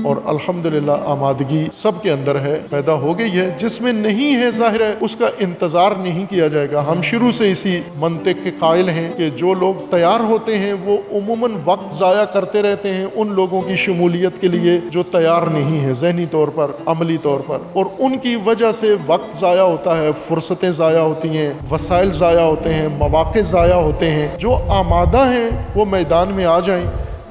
اور الحمدللہ آمادگی سب کے اندر ہے، پیدا ہو گئی ہے۔ جس میں نہیں ہے ظاہر ہے اس کا انتظار نہیں کیا جائے گا۔ ہم شروع سے اسی منطق کے قائل ہیں کہ جو لوگ تیار ہوتے ہیں وہ عموماً وقت ضائع کرتے رہتے ہیں ان لوگوں کی شمولیت کے لیے جو تیار نہیں ہے ذہنی طور پر، عملی طور پر، اور ان کی وجہ سے وقت ضائع ہوتا ہے، فرصتیں ضائع ہوتی ہیں، وسائل ضائع ہوتے ہیں، مواقع ضائع ہوتے ہیں۔ جو آمادہ ہیں وہ میدان میں آ جائیں،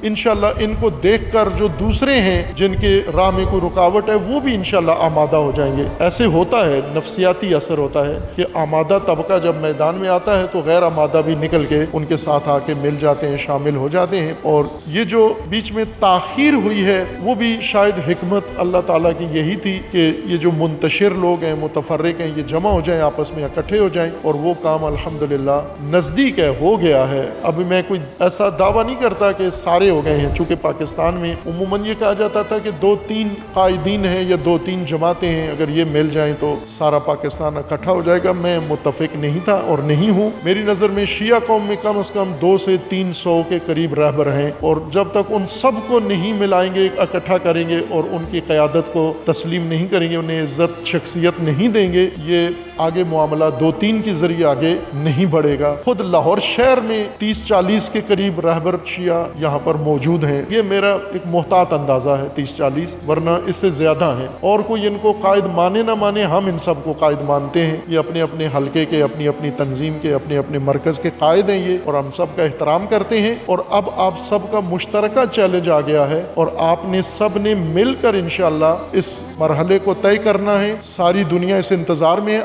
انشاءاللہ ان کو دیکھ کر جو دوسرے ہیں جن کے راہ میں کوئی رکاوٹ ہے وہ بھی انشاءاللہ آمادہ ہو جائیں گے۔ ایسے ہوتا ہے، نفسیاتی اثر ہوتا ہے کہ آمادہ طبقہ جب میدان میں آتا ہے تو غیر آمادہ بھی نکل کے ان کے ساتھ آ کے مل جاتے ہیں، شامل ہو جاتے ہیں۔ اور یہ جو بیچ میں تاخیر ہوئی ہے وہ بھی شاید حکمت اللہ تعالیٰ کی یہی تھی کہ یہ جو منتشر لوگ ہیں، متفرق ہیں، یہ جمع ہو جائیں، آپس میں اکٹھے ہو جائیں، اور وہ کام الحمدللہ نزدیک ہے، ہو گیا ہے۔ اب میں کوئی ایسا دعویٰ نہیں کرتا کہ سارے ہو گئے ہیں، چونکہ پاکستان میں عموماً یہ کہا جاتا تھا کہ 2-3 قائدین ہیں یا 2-3 جماعتیں ہیں، اگر یہ مل جائیں تو سارا پاکستان اکٹھا ہو جائے گا۔ میں متفق نہیں تھا اور نہیں ہوں۔ میری نظر میں شیعہ قوم میں کم از کم 200 سے 300 کے قریب رہبر ہیں، اور جب تک ان سب کو نہیں ملائیں گے، اکٹھا کریں گے اور ان کی قیادت کو تسلیم نہیں کریں گے، انہیں عزت شخصیت نہیں دیں گے، یہ آگے معاملہ 2-3 کے ذریعے آگے نہیں بڑھے گا۔ خود لاہور شہر میں 30-40 کے قریب رہبر شیعہ یہاں پر موجود ہیں، یہ میرا ایک محتاط اندازہ ہے 30-40، ورنہ اس سے زیادہ ہیں۔ اور کوئی ان کو قائد مانے نہ مانے، ہم ان سب کو قائد مانتے ہیں، یہ اپنے اپنے حلقے کے، اپنی اپنی تنظیم کے، اپنے اپنے مرکز کے قائد ہیں یہ، اور ہم سب کا احترام کرتے ہیں۔ اور اب آپ سب کا مشترکہ چیلنج آ گیا ہے اور آپ نے سب نے مل کر انشاءاللہ اس مرحلے کو طے کرنا ہے۔ ساری دنیا اس انتظار میں ہے،